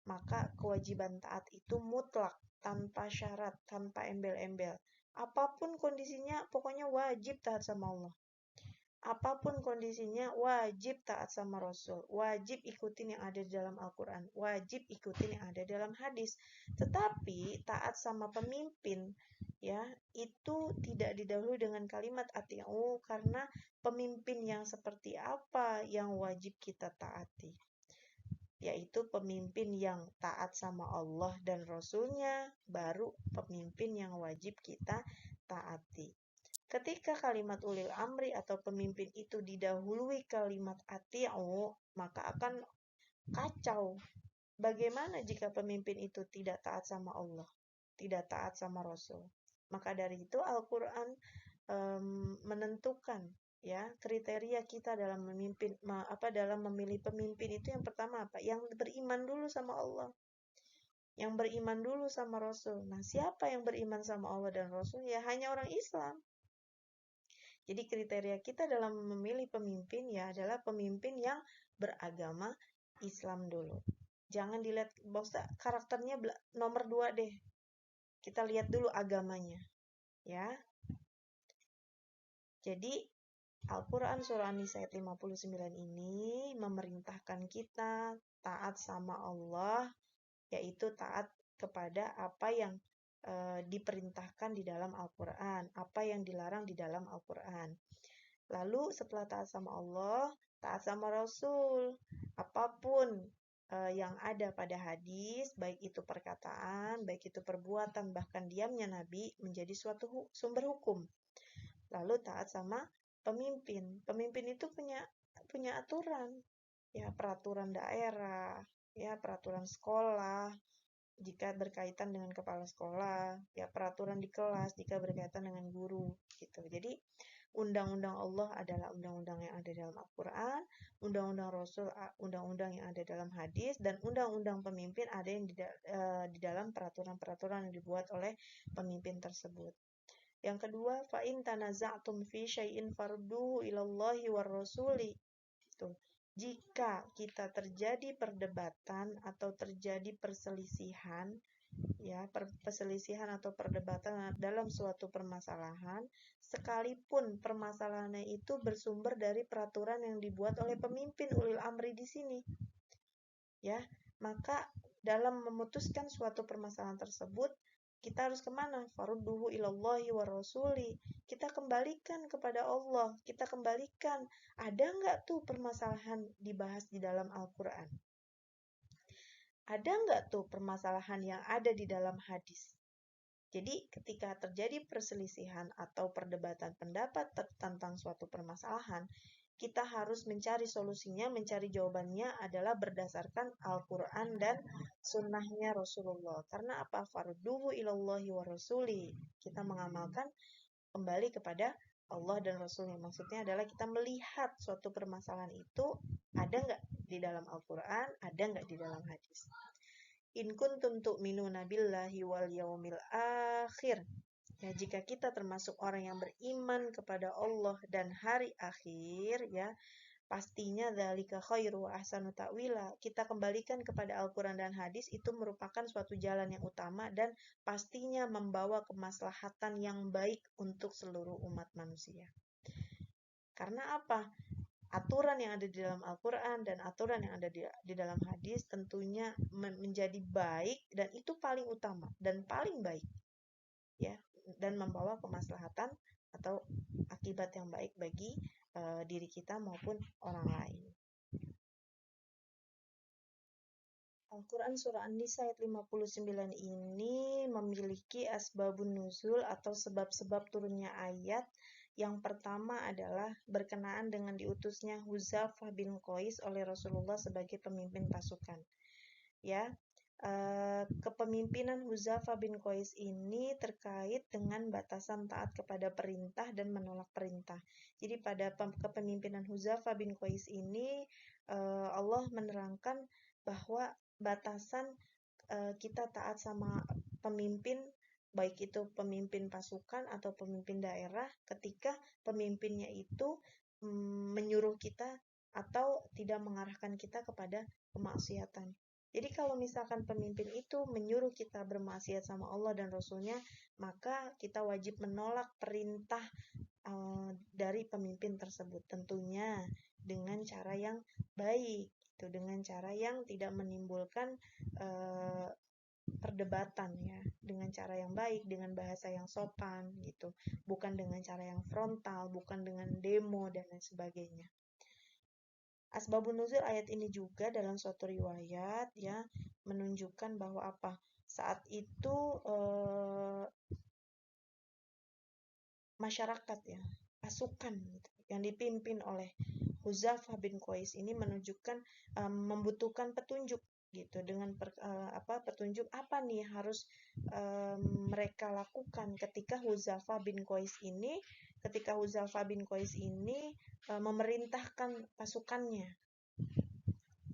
maka kewajiban taat itu mutlak, tanpa syarat, tanpa embel-embel. Apapun kondisinya, pokoknya wajib taat sama Allah. Apapun kondisinya, wajib taat sama Rasul. Wajib ikutin yang ada di dalam Al-Quran. Wajib ikutin yang ada dalam hadis. Tetapi taat sama pemimpin, ya, itu tidak didahului dengan kalimat ati'u karena pemimpin yang seperti apa yang wajib kita taati. Yaitu pemimpin yang taat sama Allah dan Rasulnya, baru pemimpin yang wajib kita taati. Ketika kalimat ulil amri atau pemimpin itu didahului kalimat ati'u, maka akan kacau. Bagaimana jika pemimpin itu tidak taat sama Allah, tidak taat sama Rasul? Maka dari itu Al-Quran menentukan ya kriteria kita dalam dalam memilih pemimpin itu yang pertama apa? Yang beriman dulu sama Allah. Yang beriman dulu sama Rasul. Nah, siapa yang beriman sama Allah dan Rasul? Ya hanya orang Islam. Jadi kriteria kita dalam memilih pemimpin ya adalah pemimpin yang beragama Islam dulu. Jangan dilihat karakternya nomor 2 deh. Kita lihat dulu agamanya. Ya. Jadi Al-Quran Surah An-Nisa ayat 59 ini memerintahkan kita taat sama Allah, yaitu taat kepada apa yang diperintahkan di dalam Al-Quran, apa yang dilarang di dalam Al-Quran. Lalu setelah taat sama Allah, taat sama Rasul. Apapun yang ada pada hadis, baik itu perkataan, baik itu perbuatan, bahkan diamnya Nabi menjadi suatu sumber hukum. Lalu taat sama pemimpin. Pemimpin itu punya aturan, ya peraturan daerah, ya peraturan sekolah, jika berkaitan dengan kepala sekolah, ya peraturan di kelas jika berkaitan dengan guru, gitu. Jadi undang-undang Allah adalah undang-undang yang ada dalam Al-Quran, undang-undang Rasul, undang-undang yang ada dalam hadis, dan undang-undang pemimpin ada yang di dalam peraturan-peraturan yang dibuat oleh pemimpin tersebut. Yang kedua, fa'in tanaza'tum fi syai'in farduhu ilallahi war rasuli. Itu. jika kita terjadi perdebatan atau terjadi perselisihan, ya, perselisihan atau perdebatan dalam suatu permasalahan, sekalipun permasalahannya itu bersumber dari peraturan yang dibuat oleh pemimpin ulil amri di sini, ya, maka dalam memutuskan suatu permasalahan tersebut, kita harus kemana? Farudduhu ilallahi wa rasuli. Kita kembalikan kepada Allah. Kita kembalikan. Ada nggak tuh permasalahan dibahas di dalam Al-Quran? Ada nggak tuh permasalahan yang ada di dalam hadis? Jadi ketika terjadi perselisihan atau perdebatan pendapat tentang suatu permasalahan, kita harus mencari solusinya, mencari jawabannya adalah berdasarkan Al-Quran dan sunnahnya Rasulullah. Karena apa? Farduhu ilallahi wa rasuli. Kita mengamalkan kembali kepada Allah dan Rasulnya. Maksudnya adalah kita melihat suatu permasalahan itu ada nggak di dalam Al-Quran, ada nggak di dalam hadis. In kuntum tu'minuna billahi wal yaumil akhir. Ya, jika kita termasuk orang yang beriman kepada Allah dan hari akhir, ya, pastinya dzalika khairu wa ahsanu ta'wila. Kita kembalikan kepada Al-Quran dan hadis itu merupakan suatu jalan yang utama dan pastinya membawa kemaslahatan yang baik untuk seluruh umat manusia. Karena apa? Aturan yang ada di dalam Al-Quran dan aturan yang ada di dalam hadis tentunya menjadi baik dan itu paling utama dan paling baik, ya, dan membawa kemaslahatan atau akibat yang baik bagi diri kita maupun orang lain. Al-Quran Surah An-Nisa ayat 59 ini memiliki asbabun nuzul atau sebab-sebab turunnya ayat. Yang pertama adalah berkenaan dengan diutusnya Hudzafah bin Qais oleh Rasulullah sebagai pemimpin pasukan. Ya, kepemimpinan Hudzafah bin Qais ini terkait dengan batasan taat kepada perintah dan menolak perintah. Jadi pada kepemimpinan Hudzafah bin Qais ini Allah menerangkan bahwa batasan kita taat sama pemimpin, baik itu pemimpin pasukan atau pemimpin daerah, ketika pemimpinnya itu menyuruh kita atau tidak mengarahkan kita kepada kemaksiatan. Jadi kalau misalkan pemimpin itu menyuruh kita bermaksiat sama Allah dan Rasulnya, maka kita wajib menolak perintah dari pemimpin tersebut. Tentunya dengan cara yang baik, dengan cara yang tidak menimbulkan perdebatan, ya, dengan cara yang baik, dengan bahasa yang sopan gitu, bukan dengan cara yang frontal, bukan dengan demo dan lain sebagainya. Asbabun nuzul ayat ini juga dalam suatu riwayat, ya, menunjukkan bahwa apa? Saat itu masyarakat, ya, pasukan gitu, yang dipimpin oleh Hudzafah bin Qais ini menunjukkan membutuhkan petunjuk gitu, dengan petunjuk apa nih harus mereka lakukan ketika Hudzafah bin Qais ini memerintahkan pasukannya.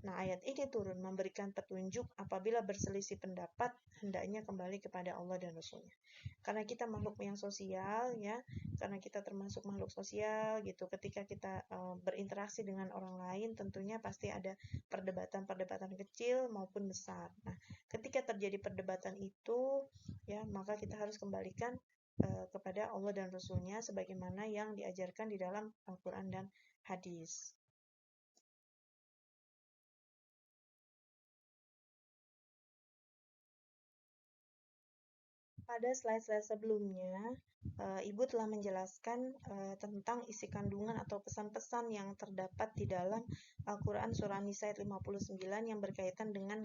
Nah, ayat ini turun memberikan petunjuk apabila berselisih pendapat hendaknya kembali kepada Allah dan Rasulnya. Karena kita makhluk yang sosial, ya, karena kita termasuk makhluk sosial gitu. Ketika kita berinteraksi dengan orang lain, tentunya pasti ada perdebatan-perdebatan kecil maupun besar. Nah, ketika terjadi perdebatan itu, ya, maka kita harus kembalikan kepada Allah dan Rasulnya sebagaimana yang diajarkan di dalam Al-Quran dan hadis. Pada slide-slide sebelumnya, Ibu telah menjelaskan tentang isi kandungan atau pesan-pesan yang terdapat di dalam Al-Quran Surah An-Nisa ayat 59 yang berkaitan dengan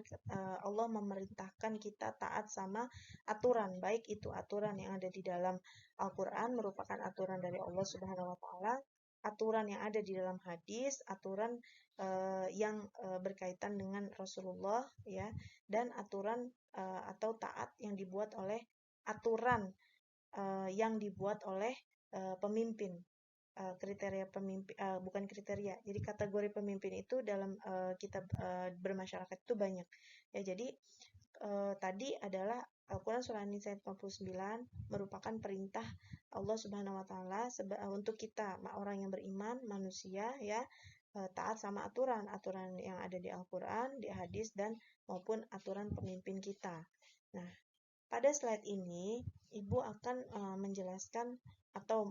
Allah memerintahkan kita taat sama aturan, baik itu aturan yang ada di dalam Al-Quran merupakan aturan dari Allah Subhanahu wa Ta'ala, aturan yang ada di dalam hadis, aturan yang berkaitan dengan Rasulullah, ya, dan aturan atau taat yang dibuat oleh aturan yang dibuat oleh pemimpin. Kriteria pemimpin, bukan kriteria, jadi kategori pemimpin itu dalam kitab bermasyarakat itu banyak, ya. Jadi tadi adalah Al-Quran Surah An-Nisa ayat 59 merupakan perintah Allah Subhanahu wa Ta'ala untuk kita orang yang beriman, manusia, ya, taat sama aturan yang ada di Al-Quran, di hadis, dan maupun aturan pemimpin kita. Nah, pada slide ini, Ibu akan menjelaskan atau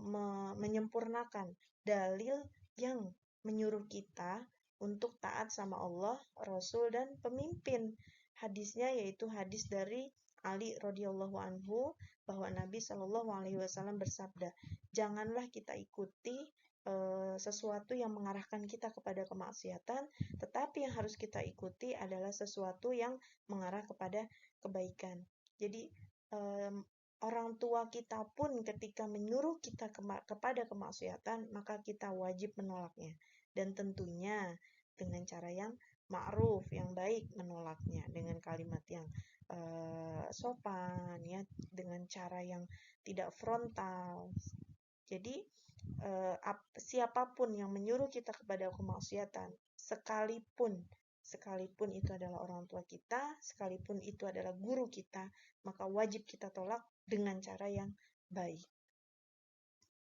menyempurnakan dalil yang menyuruh kita untuk taat sama Allah, Rasul, dan pemimpin. Hadisnya yaitu hadis dari Ali radhiyallahu anhu bahwa Nabi Shallallahu alaihi wasallam bersabda, "Janganlah kita ikuti sesuatu yang mengarahkan kita kepada kemaksiatan, tetapi yang harus kita ikuti adalah sesuatu yang mengarah kepada kebaikan." Jadi orang tua kita pun ketika menyuruh kita kepada kemaksiatan, maka kita wajib menolaknya. Dan tentunya dengan cara yang ma'ruf, yang baik menolaknya, dengan kalimat yang sopan, ya, dengan cara yang tidak frontal. Jadi siapapun yang menyuruh kita kepada kemaksiatan, sekalipun itu adalah orang tua kita, sekalipun itu adalah guru kita, maka wajib kita tolak dengan cara yang baik.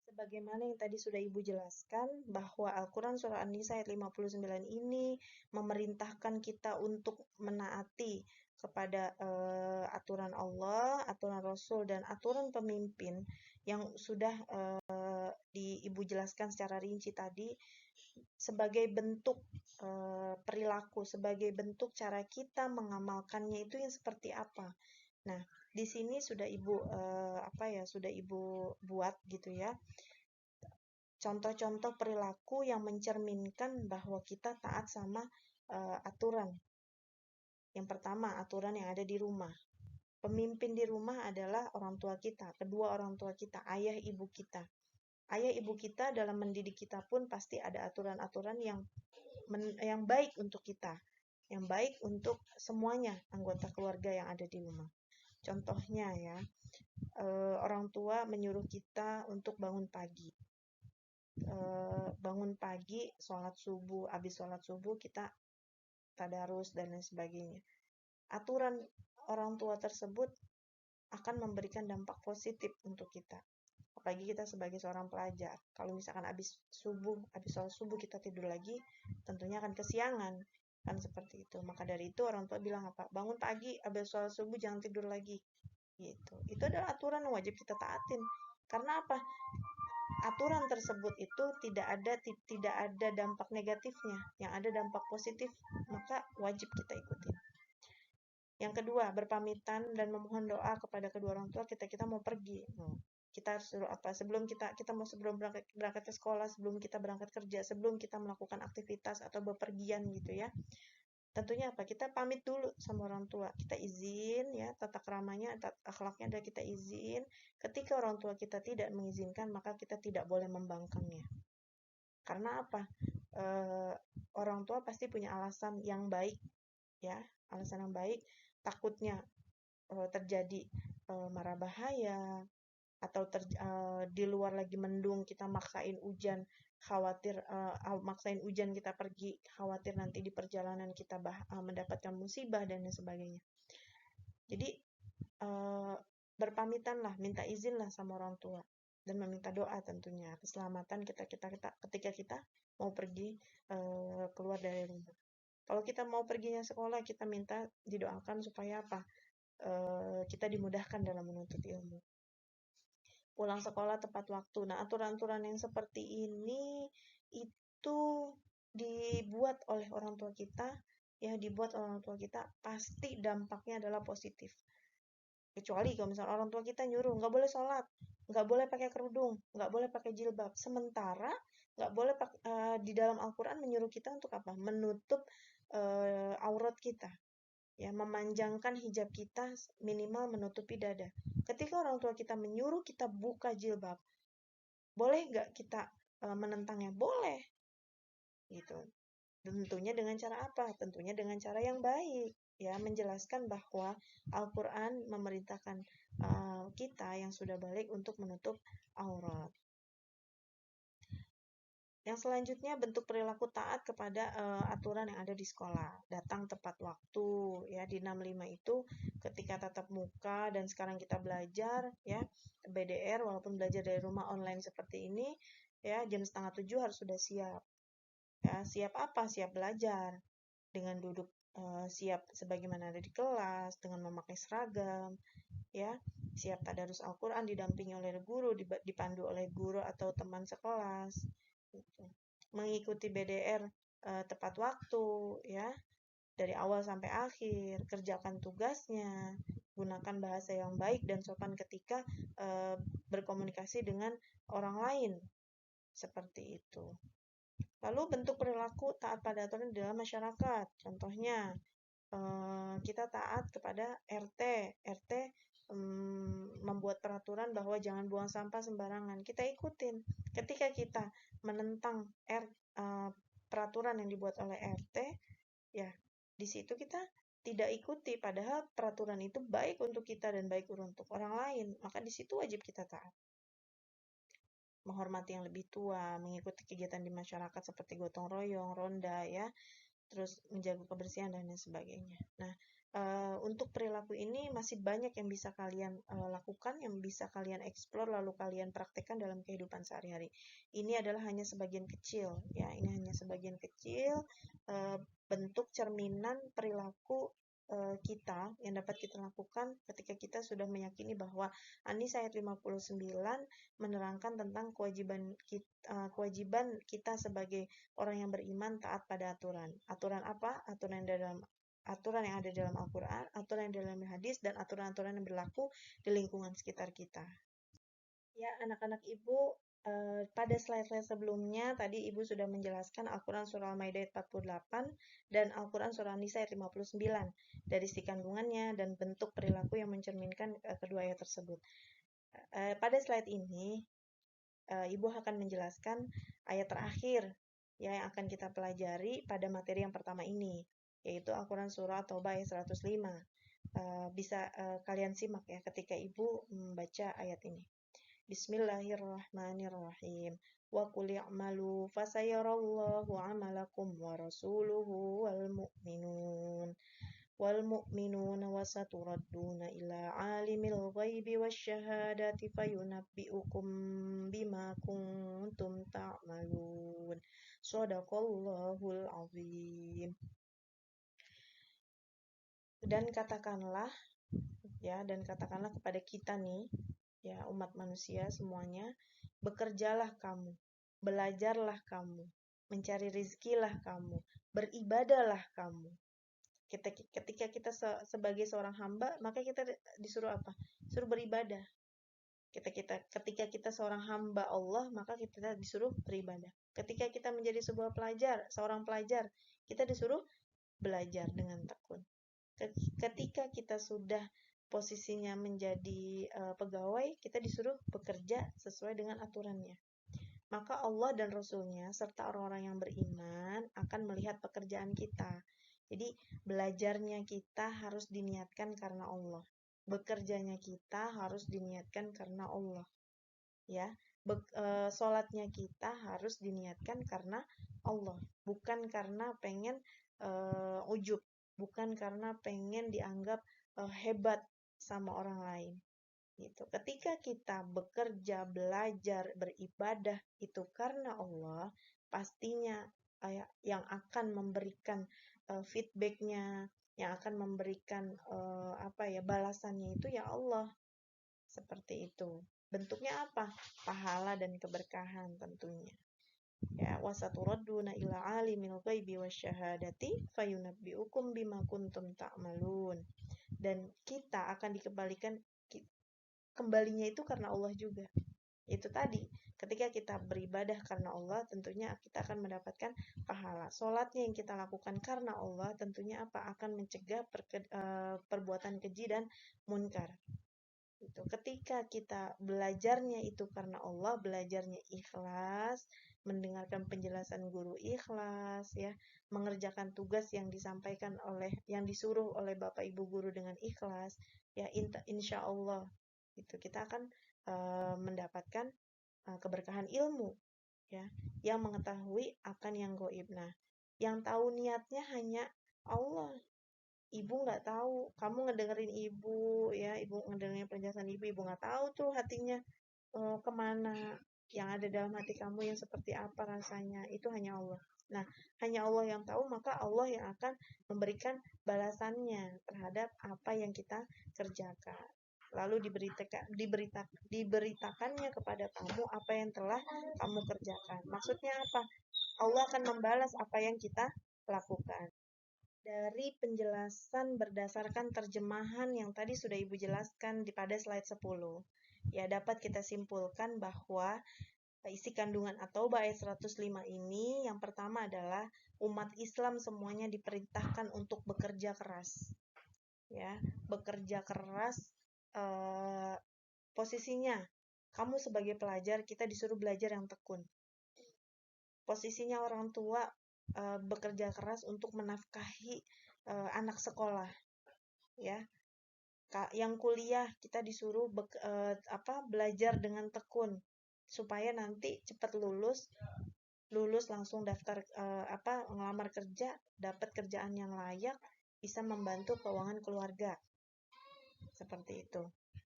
Sebagaimana yang tadi sudah Ibu jelaskan, bahwa Al-Quran Surah An-Nisa ayat 59 ini memerintahkan kita untuk menaati kepada aturan Allah, aturan Rasul, dan aturan pemimpin yang sudah Ibu jelaskan secara rinci tadi, sebagai bentuk perilaku, sebagai bentuk cara kita mengamalkannya itu yang seperti apa. Nah, di sini sudah Ibu sudah Ibu buat gitu ya. Contoh-contoh perilaku yang mencerminkan bahwa kita taat sama aturan. Yang pertama, aturan yang ada di rumah. Pemimpin di rumah adalah orang tua kita, kedua orang tua kita, ayah ibu kita. Ayah ibu kita dalam mendidik kita pun pasti ada aturan-aturan yang baik untuk kita, yang baik untuk semuanya anggota keluarga yang ada di rumah. Contohnya ya, orang tua menyuruh kita untuk bangun pagi. Bangun pagi, sholat subuh, habis sholat subuh kita tadarus dan lain sebagainya. Aturan orang tua tersebut akan memberikan dampak positif untuk kita. Apalagi kita sebagai seorang pelajar. Kalau misalkan habis sholat subuh kita tidur lagi, tentunya akan kesiangan. Kan seperti itu. Maka dari itu orang tua bilang apa? Bangun pagi, habis sholat subuh jangan tidur lagi. Gitu. Itu adalah aturan yang wajib kita taatin. Karena apa? Aturan tersebut itu tidak ada dampak negatifnya, yang ada dampak positif, maka wajib kita ikuti. Yang kedua, berpamitan dan memohon doa kepada kedua orang tua kita mau pergi. Kita harus apa? Sebelum berangkat ke sekolah, sebelum kita berangkat kerja, sebelum kita melakukan aktivitas atau bepergian gitu ya. Tentunya apa? Kita pamit dulu sama orang tua. Kita izin ya, tata keramanya, akhlaknya adalah kita izin. Ketika orang tua kita tidak mengizinkan, maka kita tidak boleh membangkangnya. Karena apa? Orang tua pasti punya alasan yang baik ya, alasan yang baik, takutnya terjadi mara bahaya atau di luar lagi mendung kita maksain hujan, khawatir maksain hujan kita pergi, khawatir nanti di perjalanan kita mendapatkan musibah dan lain sebagainya. Jadi berpamitanlah, minta izinlah sama orang tua dan meminta doa tentunya keselamatan ketika kita mau pergi keluar dari rumah. Kalau kita mau perginya sekolah, kita minta didoakan supaya apa? Kita dimudahkan dalam menuntut ilmu. Pulang sekolah tepat waktu. Nah, aturan-aturan yang seperti ini itu dibuat oleh orang tua kita, pasti dampaknya adalah positif. Kecuali kalau misalnya orang tua kita nyuruh nggak boleh sholat, nggak boleh pakai kerudung, nggak boleh pakai jilbab. Sementara nggak boleh di dalam Al-Quran menyuruh kita untuk apa? Menutup aurat kita. Ya, memanjangkan hijab kita minimal menutupi dada. Ketika orang tua kita menyuruh kita buka jilbab, boleh nggak kita menentangnya? Boleh, gitu. Tentunya dengan cara apa? Tentunya dengan cara yang baik, ya, menjelaskan bahwa Al-Quran memerintahkan kita yang sudah balik untuk menutup aurat. Yang selanjutnya bentuk perilaku taat kepada aturan yang ada di sekolah. Datang tepat waktu ya, di 65 itu ketika tatap muka dan sekarang kita belajar ya BDR walaupun belajar dari rumah online seperti ini ya, jam 6:30 harus sudah siap. Ya, siap apa? Siap belajar dengan duduk siap sebagaimana ada di kelas, dengan memakai seragam, ya, siap tadarus Al-Quran didampingi oleh guru, dipandu oleh guru atau teman sekelas, gitu. Mengikuti BDR tepat waktu, ya, dari awal sampai akhir, kerjakan tugasnya, gunakan bahasa yang baik dan sopan ketika berkomunikasi dengan orang lain, seperti itu. Lalu bentuk perilaku taat pada aturan di dalam masyarakat. Contohnya, kita taat kepada RT. RT membuat peraturan bahwa jangan buang sampah sembarangan. Kita ikutin. Ketika kita menentang peraturan yang dibuat oleh RT, ya di situ kita tidak ikuti. Padahal peraturan itu baik untuk kita dan baik untuk orang lain. Maka di situ wajib kita taat. Menghormati yang lebih tua, mengikuti kegiatan di masyarakat seperti gotong royong, ronda, ya, terus menjaga kebersihan dan lain sebagainya. Nah, untuk perilaku ini masih banyak yang bisa kalian lakukan, yang bisa kalian eksplor lalu kalian praktekkan dalam kehidupan sehari-hari. Ini adalah hanya sebagian kecil, ya, ini hanya sebagian kecil bentuk cerminan perilaku kita yang dapat kita lakukan ketika kita sudah meyakini bahwa An-Nisa ayat 59 menerangkan tentang kewajiban kita sebagai orang yang beriman taat pada aturan. Aturan apa? Aturan yang ada dalam Al-Quran, aturan yang ada dalam hadis, dan aturan-aturan yang berlaku di lingkungan sekitar kita. Ya, anak-anak Ibu, pada slide-slide sebelumnya, tadi Ibu sudah menjelaskan Al-Quran Surah Al-Maidah ayat 48 dan Al-Quran Surah An-Nisa ayat 59, dari isi kandungannya dan bentuk perilaku yang mencerminkan kedua ayat tersebut. Pada slide ini, Ibu akan menjelaskan ayat terakhir ya, yang akan kita pelajari pada materi yang pertama ini, yaitu Al-Quran Surah At-Taubah ayat 105. Bisa kalian simak ya ketika Ibu membaca ayat ini. Bismillahirrahmanirrahim. Wa qul i'malu fasayarallahu 'amalakum wa rasuluhu wal mu'minuna wa saturadduna ila 'alimil ghaibi wasyahadati fayunabbi'ukum bima kuntum ta'malun. Shadaqallahul azim. Dan katakanlah kepada kita nih, ya, umat manusia semuanya, bekerjalah kamu, belajarlah kamu, mencari rizkilah kamu, beribadahlah kamu. Ketika kita sebagai seorang hamba, maka kita disuruh apa? Disuruh beribadah. Ketika kita seorang hamba Allah, maka kita disuruh beribadah. Ketika kita menjadi seorang pelajar, kita disuruh belajar dengan tekun. Ketika kita sudah posisinya menjadi pegawai, kita disuruh bekerja sesuai dengan aturannya. Maka Allah dan Rasul-Nya serta orang-orang yang beriman akan melihat pekerjaan kita. Jadi belajarnya kita harus diniatkan karena Allah. Bekerjanya kita harus diniatkan karena Allah. Ya, sholatnya kita harus diniatkan karena Allah, bukan karena pengen ujub, bukan karena pengen dianggap hebat sama orang lain. Gitu. Ketika kita bekerja, belajar, beribadah itu karena Allah, pastinya yang akan memberikan feedbacknya, yang akan memberikan balasannya itu ya Allah. Seperti itu. Bentuknya apa? Pahala dan keberkahan tentunya. Ya, wasaturadduna ila alimil ghaibi wasyahadati fayunabbi'ukum bima kuntum ta'malun. Dan kita akan dikembalikan, kembalinya itu karena Allah juga. Itu tadi, ketika kita beribadah karena Allah, tentunya kita akan mendapatkan pahala. Sholatnya yang kita lakukan karena Allah, tentunya apa? Akan mencegah perbuatan keji dan munkar. Gitu. Ketika kita belajarnya itu karena Allah, belajarnya ikhlas, mendengarkan penjelasan guru ikhlas, ya, mengerjakan tugas yang yang disuruh oleh Bapak Ibu guru dengan ikhlas, ya, insya Allah itu kita akan mendapatkan keberkahan ilmu, ya, yang mengetahui akan yang gaib. Nah, yang tahu niatnya hanya Allah. Ibu nggak tahu, kamu ngedengerin ibu, ya, ibu ngedengerin penjelasan ibu nggak tahu tuh hatinya kemana, yang ada dalam hati kamu yang seperti apa rasanya, itu hanya Allah. Nah, hanya Allah yang tahu, maka Allah yang akan memberikan balasannya terhadap apa yang kita kerjakan. Lalu diberitakannya kepada kamu apa yang telah kamu kerjakan. Maksudnya apa? Allah akan membalas apa yang kita lakukan. Dari penjelasan berdasarkan terjemahan yang tadi sudah Ibu jelaskan pada slide 10, ya dapat kita simpulkan bahwa isi kandungan At-Taubah ayat 105 ini yang pertama adalah umat Islam semuanya diperintahkan untuk bekerja keras. Ya, bekerja keras posisinya kamu sebagai pelajar, kita disuruh belajar yang tekun. Posisinya orang tua bekerja keras untuk menafkahi anak sekolah, ya. Yang kuliah kita disuruh belajar dengan tekun supaya nanti cepat lulus langsung daftar ngelamar kerja, dapat kerjaan yang layak, bisa membantu keuangan keluarga. Seperti itu,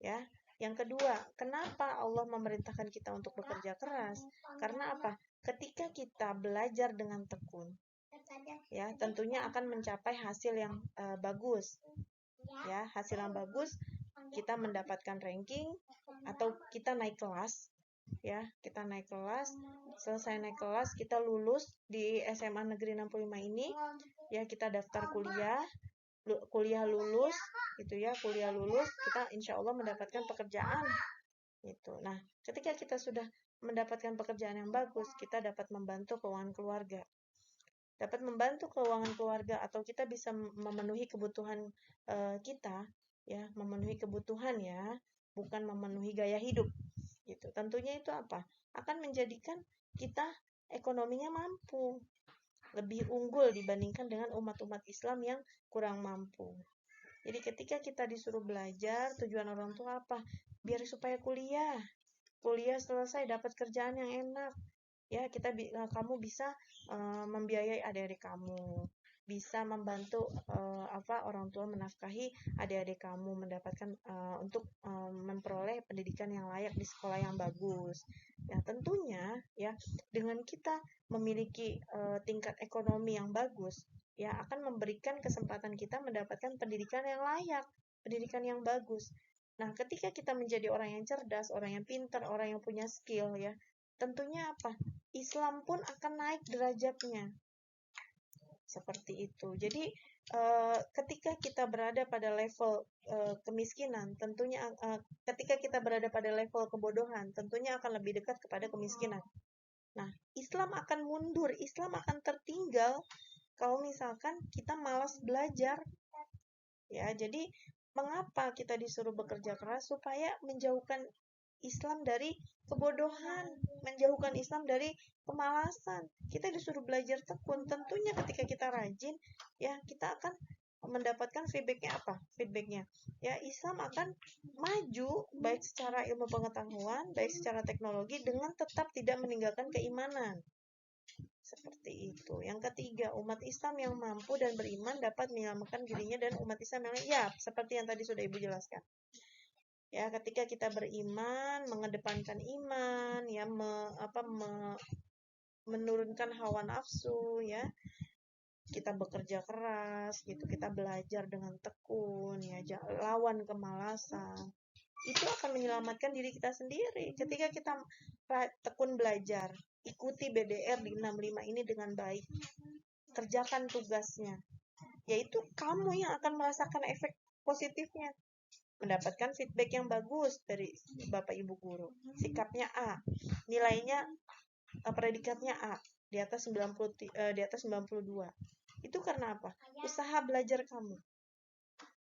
ya. Yang kedua, kenapa Allah memerintahkan kita untuk bekerja keras? Karena apa? Ketika kita belajar dengan tekun, ya, tentunya akan mencapai hasil yang bagus. Ya, hasil yang bagus, kita mendapatkan ranking atau kita naik kelas, ya, kita naik kelas, selesai naik kelas, kita lulus di SMA Negeri 65 ini, ya, kita daftar kuliah lulus, gitu ya, kuliah lulus, kita insya Allah mendapatkan pekerjaan, gitu. Nah, ketika kita sudah mendapatkan pekerjaan yang bagus, kita dapat membantu keuangan keluarga. Dapat membantu keuangan keluarga atau kita bisa memenuhi kebutuhan kita, ya, memenuhi kebutuhan, ya, bukan memenuhi gaya hidup, gitu. Tentunya itu apa? Akan menjadikan kita ekonominya mampu, lebih unggul dibandingkan dengan umat-umat Islam yang kurang mampu. Jadi ketika kita disuruh belajar, tujuan orang tua apa? Biar supaya kuliah selesai dapat kerjaan yang enak, ya, kamu bisa membiayai adik-adik kamu, bisa membantu orang tua menafkahi adik-adik kamu, mendapatkan untuk memperoleh pendidikan yang layak di sekolah yang bagus. Ya, tentunya, ya, dengan kita memiliki tingkat ekonomi yang bagus, ya, akan memberikan kesempatan kita mendapatkan pendidikan yang layak, pendidikan yang bagus. Nah, ketika kita menjadi orang yang cerdas, orang yang pintar, orang yang punya skill, ya, tentunya apa? Islam pun akan naik derajatnya. Seperti itu. Jadi ketika kita berada pada level kemiskinan, tentunya ketika kita berada pada level kebodohan, tentunya akan lebih dekat kepada kemiskinan. Nah, Islam akan mundur, Islam akan tertinggal kalau misalkan kita malas belajar. Ya, jadi mengapa kita disuruh bekerja keras? Supaya menjauhkan Islam dari kebodohan, menjauhkan Islam dari kemalasan. Kita disuruh belajar tekun. Tentunya ketika kita rajin, ya, kita akan mendapatkan feedbacknya apa? Feedbacknya, ya, Islam akan maju baik secara ilmu pengetahuan, baik secara teknologi, dengan tetap tidak meninggalkan keimanan. Seperti itu. Yang ketiga, umat Islam yang mampu dan beriman dapat menyelamatkan dirinya dan umat Islam yang lain. Ya, seperti yang tadi sudah Ibu jelaskan. Ya, ketika kita beriman, mengedepankan iman, ya, menurunkan hawa nafsu, ya, kita bekerja keras, gitu, kita belajar dengan tekun, ya, lawan kemalasan. Itu akan menyelamatkan diri kita sendiri. Ketika kita tekun belajar, ikuti BDR di 65 ini dengan baik, kerjakan tugasnya, yaitu kamu yang akan merasakan efek positifnya, mendapatkan feedback yang bagus dari Bapak Ibu guru, sikapnya A, nilainya predikatnya A, di atas 92. Itu karena apa? Usaha belajar kamu.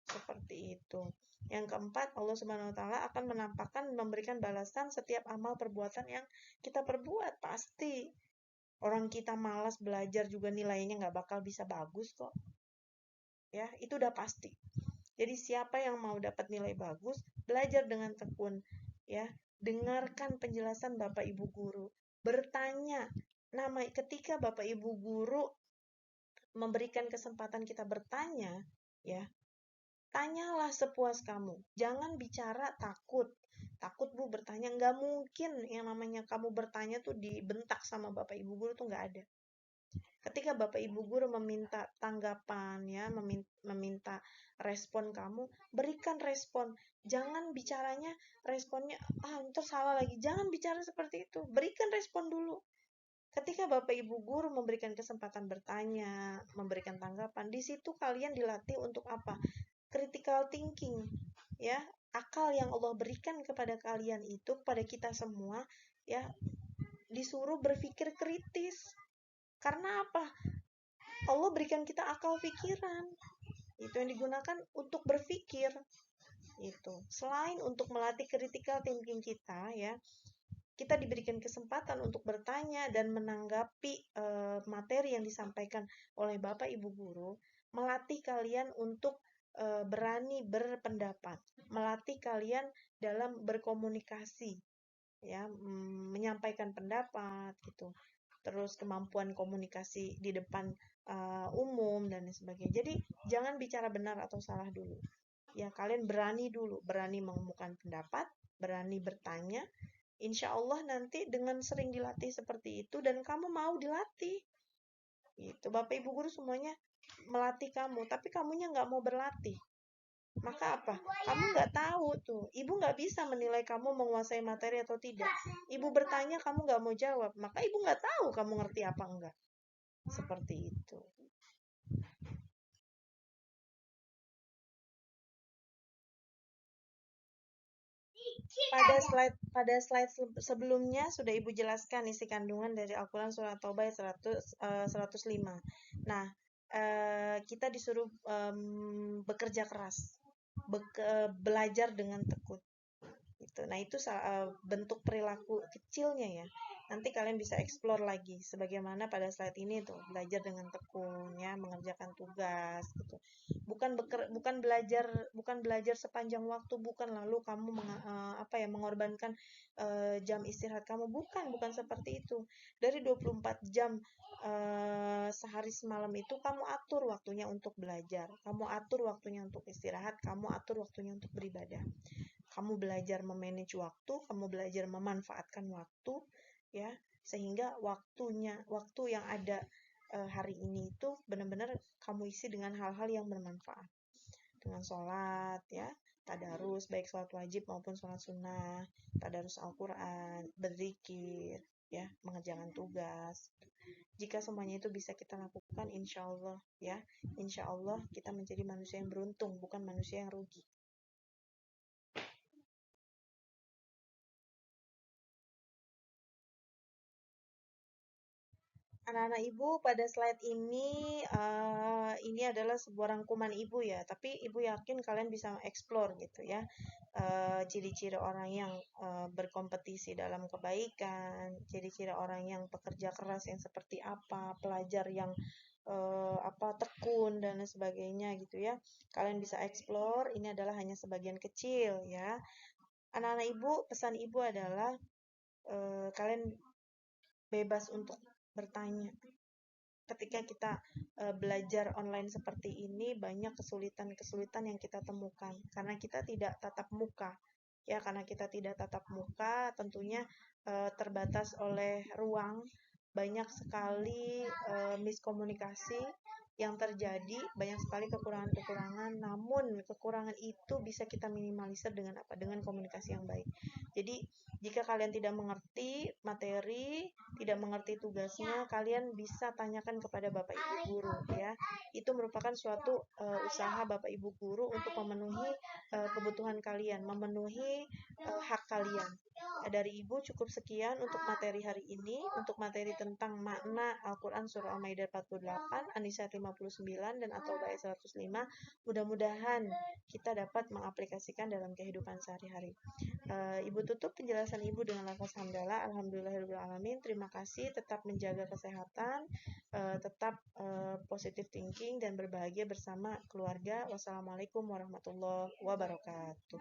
Seperti itu. Yang keempat, Allah Subhanahu wa taala akan menampakkan, memberikan balasan setiap amal perbuatan yang kita perbuat. Pasti orang kita malas belajar juga nilainya nggak bakal bisa bagus kok. Ya, itu udah pasti. Jadi siapa yang mau dapat nilai bagus, belajar dengan tekun, ya. Dengarkan penjelasan Bapak Ibu guru, bertanya. Ketika Bapak Ibu guru memberikan kesempatan kita bertanya, ya, tanyalah sepuas kamu. Jangan bicara takut. Takut Bu bertanya, nggak mungkin yang namanya kamu bertanya tuh dibentak sama Bapak Ibu guru tuh nggak ada. Ketika Bapak Ibu guru meminta tanggapan ya, meminta respon kamu, berikan respon. Jangan bicaranya responnya ntar salah lagi. Jangan bicara seperti itu. Berikan respon dulu. Ketika Bapak Ibu guru memberikan kesempatan bertanya, memberikan tanggapan, di situ kalian dilatih untuk apa? Critical thinking, ya. Akal yang Allah berikan kepada kalian itu, kepada kita semua, ya, disuruh berpikir kritis. Karena apa? Allah berikan kita akal pikiran. Itu yang digunakan untuk berpikir. Itu. Selain untuk melatih critical thinking kita, ya, kita diberikan kesempatan untuk bertanya dan menanggapi materi yang disampaikan oleh Bapak Ibu guru, melatih kalian untuk berani berpendapat, melatih kalian dalam berkomunikasi, ya, menyampaikan pendapat gitu. Terus kemampuan komunikasi di depan umum dan sebagainya. Jadi jangan bicara benar atau salah dulu. Ya, kalian berani dulu, berani mengemukakan pendapat, berani bertanya. Insya Allah nanti dengan sering dilatih seperti itu dan kamu mau dilatih. Gitu. Bapak Ibu guru semuanya melatih kamu, tapi kamunya nggak mau berlatih. Maka apa? Kamu nggak tahu tuh. Ibu nggak bisa menilai kamu menguasai materi atau tidak. Ibu bertanya, kamu nggak mau jawab. Maka ibu nggak tahu kamu ngerti apa enggak. Seperti itu. Pada slide sebelumnya sudah Ibu jelaskan isi kandungan dari Al-Quran Surah Taubah 105. Nah, kita disuruh bekerja keras, belajar dengan tekun. Gitu. Nah, itu bentuk perilaku kecilnya ya. Nanti kalian bisa explore lagi sebagaimana pada slide ini tuh, belajar dengan tekun ya, mengerjakan tugas gitu. Bukan belajar sepanjang waktu, bukan lalu kamu mengorbankan jam istirahat kamu, bukan seperti itu. Dari 24 jam sehari semalam itu kamu atur waktunya untuk belajar, kamu atur waktunya untuk istirahat, kamu atur waktunya untuk beribadah. Kamu belajar memanage waktu, kamu belajar memanfaatkan waktu, ya, sehingga waktu yang ada hari ini itu benar-benar kamu isi dengan hal-hal yang bermanfaat, dengan sholat, ya, tadarus, baik sholat wajib maupun sholat sunnah, tadarus Al-Quran, berzikir, ya, mengerjakan tugas. Jika semuanya itu bisa kita lakukan, insya Allah, ya, insya Allah kita menjadi manusia yang beruntung, bukan manusia yang rugi. Anak-anak ibu, pada slide ini adalah sebuah rangkuman ibu ya, tapi ibu yakin kalian bisa explore gitu ya, ciri-ciri orang yang berkompetisi dalam kebaikan, ciri-ciri orang yang pekerja keras yang seperti apa, pelajar yang tekun dan sebagainya gitu ya. Kalian bisa explore, ini adalah hanya sebagian kecil ya. Anak-anak ibu, pesan ibu adalah kalian bebas untuk bertanya. Ketika kita belajar online seperti ini, banyak kesulitan-kesulitan yang kita temukan karena kita tidak tatap muka. Ya, karena kita tidak tatap muka, tentunya terbatas oleh ruang, banyak sekali miskomunikasi yang terjadi, banyak sekali kekurangan-kekurangan, namun kekurangan itu bisa kita minimalisir dengan apa? Dengan komunikasi yang baik. Jadi, jika kalian tidak mengerti materi, tidak mengerti tugasnya, kalian bisa tanyakan kepada Bapak Ibu guru ya. Itu merupakan suatu usaha Bapak Ibu guru untuk memenuhi kebutuhan kalian, memenuhi hak kalian. Dari Ibu cukup sekian untuk materi hari ini, untuk materi tentang makna Al-Quran Surah Al-Maidah 48, An-Nisa 59, dan At-Taubah 105. Mudah-mudahan kita dapat mengaplikasikan dalam kehidupan sehari-hari. Ibu tutup penjelasan Ibu dengan lafaz hamdalah, alhamdulillahirrahmanirrahim. Terima kasih, tetap menjaga kesehatan, tetap positive thinking dan berbahagia bersama keluarga. Wassalamualaikum warahmatullahi wabarakatuh.